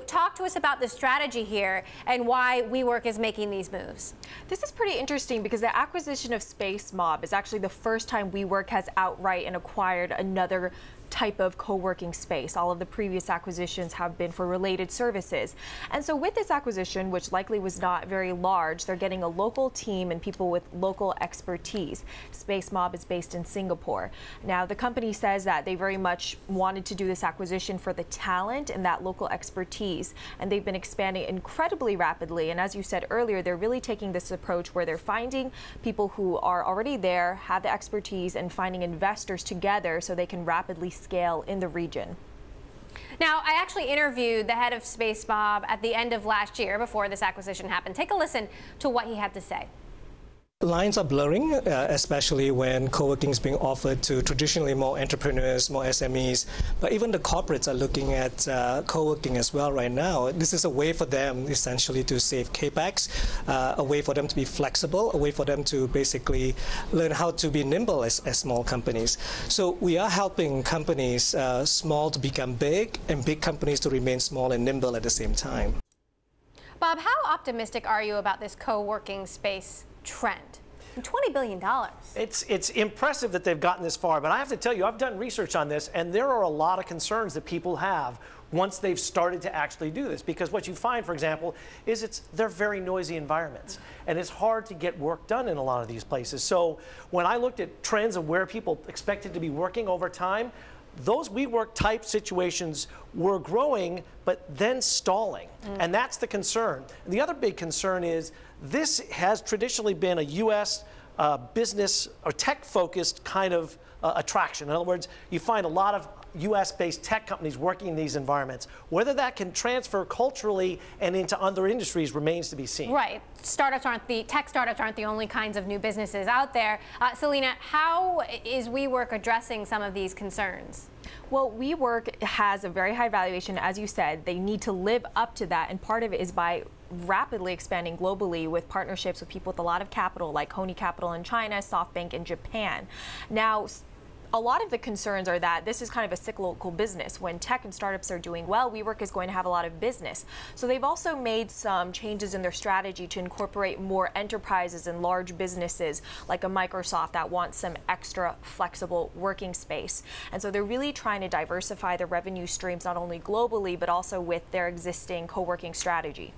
talk to us about the strategy here and why WeWork is making these moves? This is pretty interesting because the acquisition of Spacemob is actually the first time WeWork has outright and acquired another type of co-working space. All of the previous acquisitions have been for related services. And so with this acquisition, which likely was not very large, they're getting a local team and people with local expertise. Spacemob is based in Singapore. Now, the company says that they very much wanted to do this acquisition for the talent and that local expertise. And they've been expanding incredibly rapidly. And as you said earlier, they're really taking this approach where they're finding people who are already there, have the expertise, and finding investors together so they can rapidly scale in the region. Now, I actually interviewed the head of Spacemob at the end of last year before this acquisition happened. Take a listen to what he had to say. Lines are blurring, especially when co-working is being offered to traditionally more entrepreneurs, more SMEs. But even the corporates are looking at co-working as well right now. This is a way for them essentially to save capex, a way for them to be flexible, a way for them to basically learn how to be nimble as small companies. So we are helping companies small to become big and big companies to remain small and nimble at the same time. Bob, how optimistic are you about this co-working space trend? $20 billion. It's impressive that they've gotten this far, but I have to tell you, I've done research on this, and there are a lot of concerns that people have once they've started to actually do this. Because what you find, for example, is they're very noisy environments, and it's hard to get work done in a lot of these places. So when I looked at trends of where people expected to be working over time, those WeWork type situations were growing, but then stalling. And that's the concern. And the other big concern is this has traditionally been a U.S. Business or tech-focused kind of attraction. In other words, you find a lot of U.S.-based tech companies working in these environments. Whether that can transfer culturally and into other industries remains to be seen. Right. Tech startups aren't the only kinds of new businesses out there. Selina, how is WeWork addressing some of these concerns? Well, WeWork has a very high valuation. As you said, they need to live up to that, and part of it is by rapidly expanding globally with partnerships with people with a lot of capital, like Honey Capital in China, SoftBank in Japan. Now, a lot of the concerns are that this is kind of a cyclical business. When tech and startups are doing well, WeWork is going to have a lot of business. So they've also made some changes in their strategy to incorporate more enterprises and large businesses like a Microsoft that wants some extra flexible working space. And so they're really trying to diversify their revenue streams not only globally, but also with their existing co-working strategy.